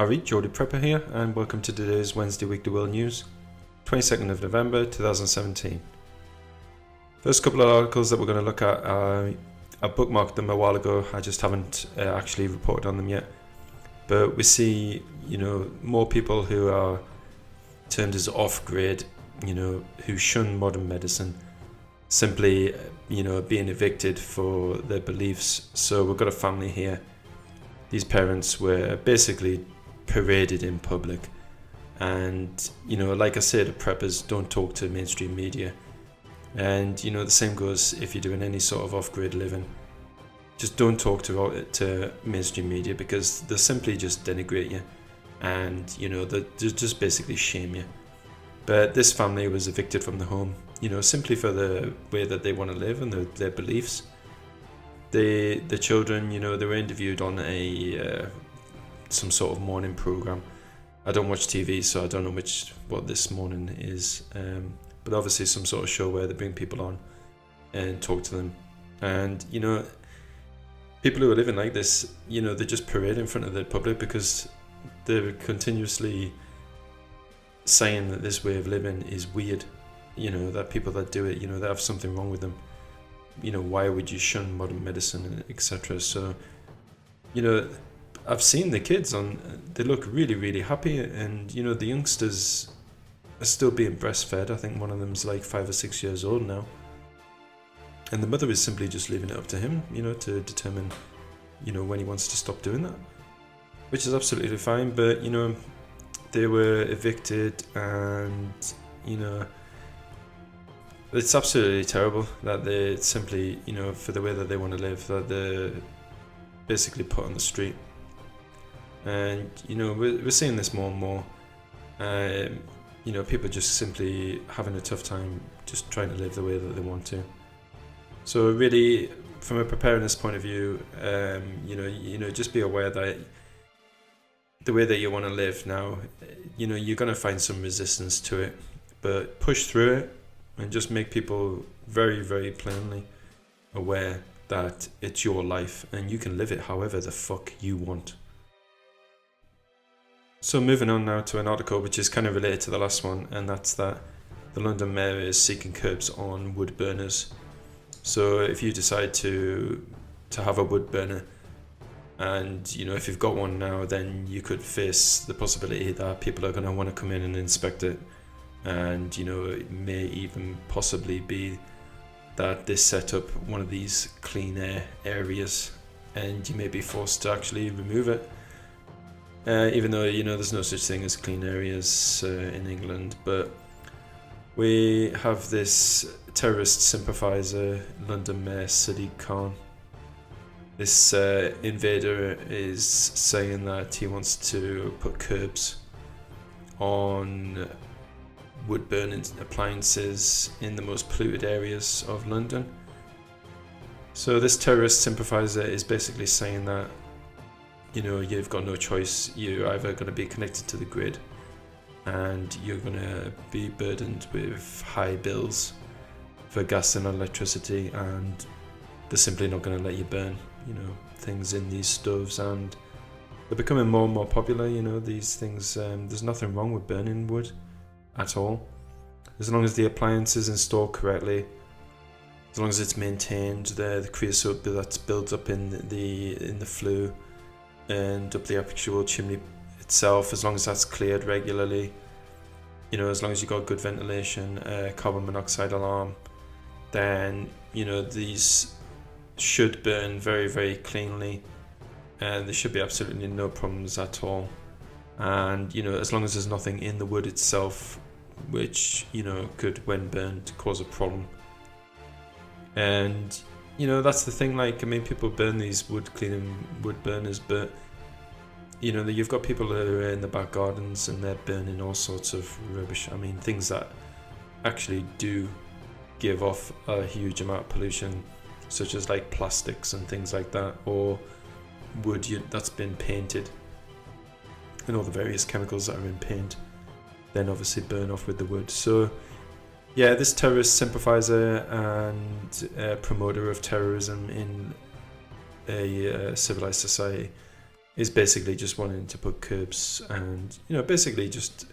Howdy, Geordie Prepper here, and welcome to today's Wednesday Weekly World News, 22nd of November 2017. First couple of articles that we're going to look at, I bookmarked them a while ago. I just haven't actually reported on them yet. But we see, more people who are termed as off-grid, who shun modern medicine, simply, being evicted for their beliefs. So we've got a family here. These parents were basically paraded in public, and like I said, the preppers don't talk to mainstream media, and the same goes if you're doing any sort of off-grid living. Just don't talk to mainstream media, because they'll simply just denigrate you, and they'll just basically shame you. But this family was evicted from the home, simply for the way that they want to live and their beliefs. The children, they were interviewed on some sort of morning program. I don't watch TV, so I don't know what this morning is. But obviously some sort of show where they bring people on and talk to them. And people who are living like this, they just parade in front of the public because they're continuously saying that this way of living is weird. That people that do it, they have something wrong with them. Why would you shun modern medicine, etc. So, I've seen the kids they look really, really happy, and the youngsters are still being breastfed. I think one of them's like 5 or 6 years old now, and the mother is simply just leaving it up to him, to determine, when he wants to stop doing that, which is absolutely fine. But they were evicted, and it's absolutely terrible that they simply, for the way that they want to live, that they're basically put on the street. And, we're seeing this more and more. People just simply having a tough time just trying to live the way that they want to. So really, from a preparedness point of view, just be aware that the way that you want to live now, you're going to find some resistance to it, but push through it. And just make people very, very plainly aware that it's your life and you can live it however the fuck you want. So moving on now to an article which is kind of related to the last one, and that's that the London Mayor is seeking curbs on wood burners. So if you decide to have a wood burner, and if you've got one now, then you could face the possibility that people are going to want to come in and inspect it. And it may even possibly be that they set up one of these clean air areas, and you may be forced to actually remove it, even though there's no such thing as clean areas in England. But we have this terrorist sympathiser, London Mayor Sadiq Khan. This invader is saying that he wants to put curbs on wood burning appliances in the most polluted areas of London. So this terrorist sympathiser is basically saying that you've got no choice. You're either going to be connected to the grid, and you're going to be burdened with high bills for gas and electricity, and they're simply not going to let you burn things in these stoves. And they're becoming more and more popular. These things, there's nothing wrong with burning wood at all, as long as the appliance is installed correctly, as long as it's maintained, the creosote that's built up in the flue and up the actual chimney itself, as long as that's cleared regularly, as long as you've got good ventilation, carbon monoxide alarm, then these should burn very, very cleanly, and there should be absolutely no problems at all. And as long as there's nothing in the wood itself which could, when burned, cause a problem. And that's the thing, people burn these wood burners, but you've got people that are in the back gardens and they're burning all sorts of rubbish. Things that actually do give off a huge amount of pollution, such as plastics and things like that, or wood that's been painted, and all the various chemicals that are in paint then obviously burn off with the wood. So yeah, this terrorist sympathiser and promoter of terrorism in a civilized society is basically just wanting to put curbs and, basically just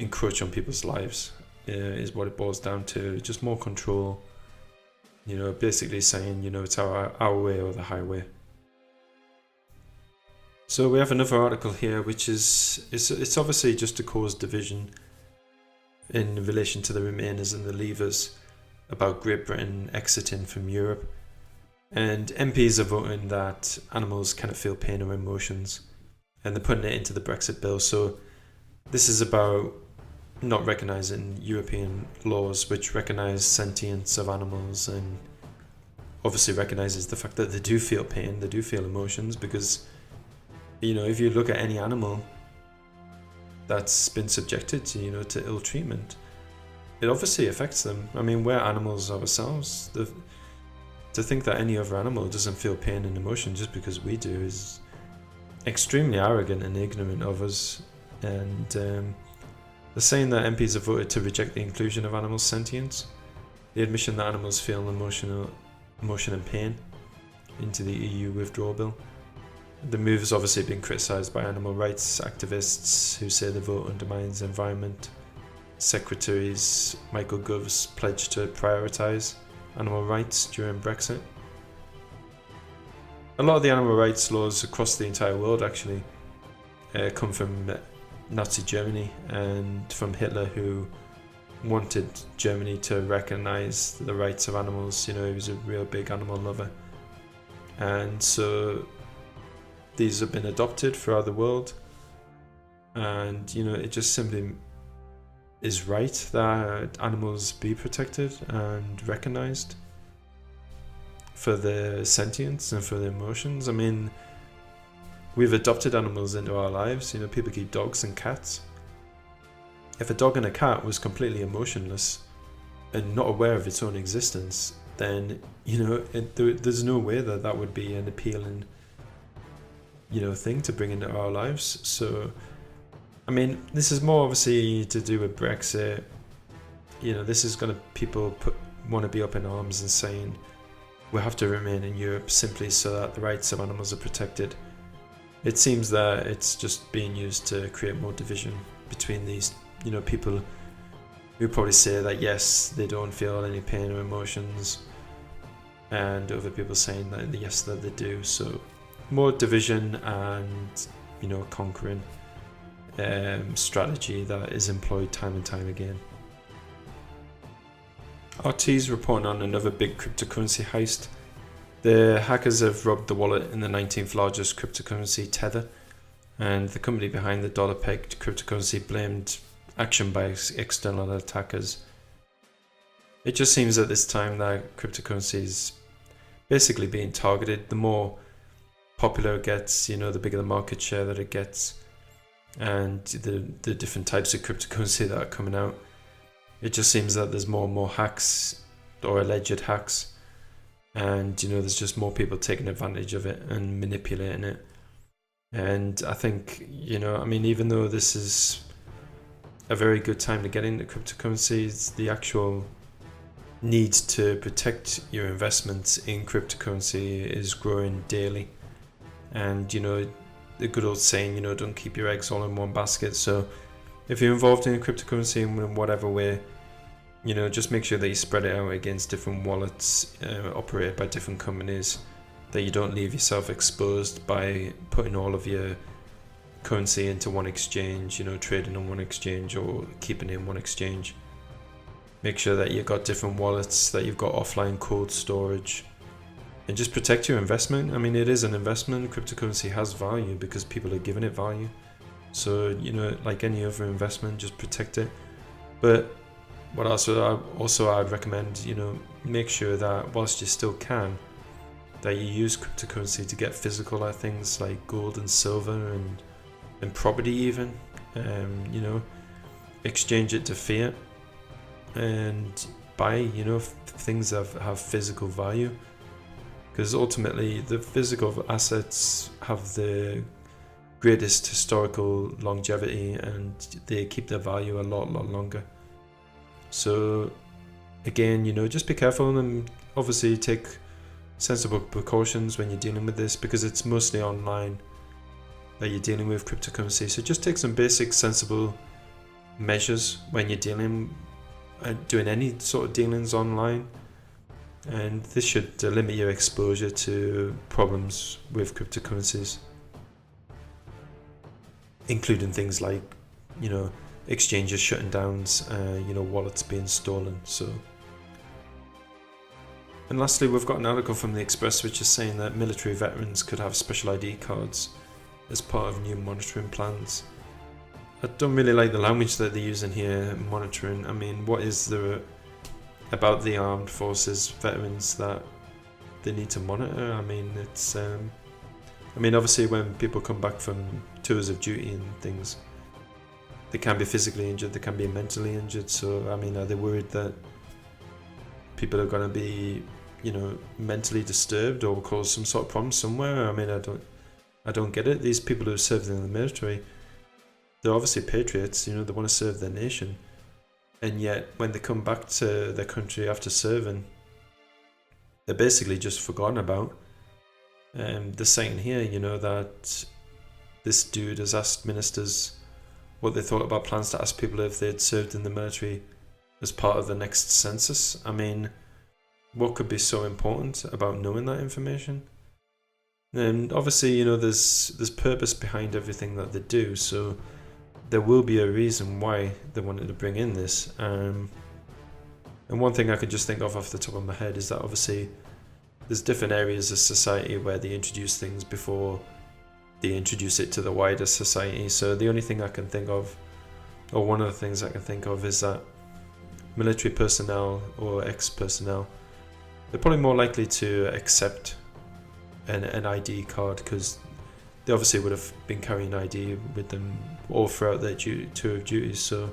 encroach on people's lives, is what it boils down to. Just more control, basically saying, it's our way or the highway. So we have another article here, which it's obviously just to cause division in relation to the Remainers and the Leavers about Great Britain exiting from Europe. And MPs are voting that animals cannot feel pain or emotions, and they're putting it into the Brexit bill. So this is about not recognising European laws which recognise sentience of animals, and obviously recognises the fact that they do feel pain, they do feel emotions, because if you look at any animal that's been subjected to to ill treatment, it obviously affects them. I mean, we're animals ourselves. To think that any other animal doesn't feel pain and emotion just because we do is extremely arrogant and ignorant of us. And they're saying that MPs have voted to reject the inclusion of animal sentience, the admission that animals feel emotion and pain, into the EU withdrawal bill. The move has obviously been criticised by animal rights activists who say the vote undermines environment. Secretaries Michael Gove's pledged to prioritise animal rights during Brexit. A lot of the animal rights laws across the entire world actually come from Nazi Germany and from Hitler, who wanted Germany to recognise the rights of animals. He was a real big animal lover, and so these have been adopted throughout the world, and it just simply is right that animals be protected and recognised for their sentience and for their emotions. I mean, we've adopted animals into our lives. People keep dogs and cats. If a dog and a cat was completely emotionless and not aware of its own existence, then there's no way that would be an appealing thing to bring into our lives. So I mean, this is more obviously to do with Brexit. This is going to, people want to be up in arms and saying we have to remain in Europe simply so that the rights of animals are protected. It seems that it's just being used to create more division between these, people who probably say that yes, they don't feel any pain or emotions, and other people saying that yes, that they do. So more division and, conquering strategy that is employed time and time again. RT's reporting on another big cryptocurrency heist. The hackers have robbed the wallet in the 19th largest cryptocurrency, Tether, and the company behind the dollar-pegged cryptocurrency blamed action by external attackers. It just seems at this time that cryptocurrency is basically being targeted. The more popular it gets, the bigger the market share that it gets, and the different types of cryptocurrency that are coming out. It just seems that there's more and more hacks or alleged hacks, and there's just more people taking advantage of it and manipulating it. And I think even though this is a very good time to get into cryptocurrencies, the actual need to protect your investments in cryptocurrency is growing daily. And the good old saying, don't keep your eggs all in one basket. So if you're involved in cryptocurrency in whatever way, just make sure that you spread it out against different wallets operated by different companies, that you don't leave yourself exposed by putting all of your currency into one exchange, trading on one exchange or keeping it in one exchange. Make sure that you've got different wallets, that you've got offline cold storage, and just protect your investment. I mean, it is an investment. Cryptocurrency has value because people are giving it value. So, like any other investment, just protect it. But what I'd recommend, make sure that whilst you still can, that you use cryptocurrency to get physical at things like gold and silver and property even. Exchange it to fiat and buy, things that have physical value. Because ultimately, the physical assets have the greatest historical longevity and they keep their value a lot longer. So again, just be careful and obviously take sensible precautions when you're dealing with this, because it's mostly online. that you're dealing with cryptocurrency. So just take some basic, sensible measures when you're doing any sort of dealings online, and this should limit your exposure to problems with cryptocurrencies, including things like, exchanges shutting down, wallets being stolen. And lastly, we've got an article from the Express which is saying that military veterans could have special ID cards as part of new monitoring plans. I don't really like the language that they're using here, monitoring. I mean, what is there about the armed forces veterans that they need to monitor? I mean, it's obviously when people come back from tours of duty and things, they can be physically injured, they can be mentally injured. So I mean, are they worried that people are going to be, mentally disturbed or cause some sort of problem somewhere? I mean, I don't get it. These people who served in the military, they're obviously patriots, they want to serve their nation, and yet when they come back to their country after serving, they're basically just forgotten about. They're saying here, that this dude has asked ministers what they thought about plans to ask people if they'd served in the military as part of the next census. I mean, what could be so important about knowing that information? And obviously, there's purpose behind everything that they do, so there will be a reason why they wanted to bring in this. And one thing I could just think of off the top of my head is that obviously there's different areas of society where they introduce things before they introduce it to the wider society. So the only thing I can think of, or one of the things I can think of, is that military personnel or ex-personnel, they're probably more likely to accept an ID card because they obviously would have been carrying ID with them all throughout their tour of duties. So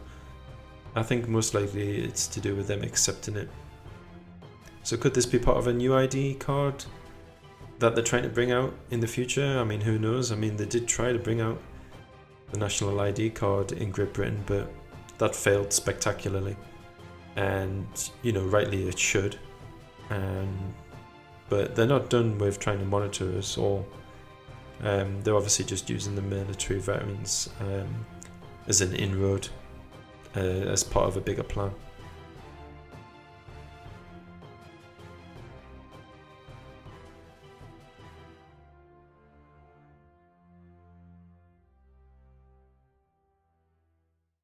I think most likely it's to do with them accepting it. So could this be part of a new ID card that they're trying to bring out in the future? I mean, who knows? I mean, they did try to bring out the national ID card in Great Britain, but that failed spectacularly. And, rightly it should. But they're not done with trying to monitor us all. They're obviously just using the military veterans as an inroad, as part of a bigger plan.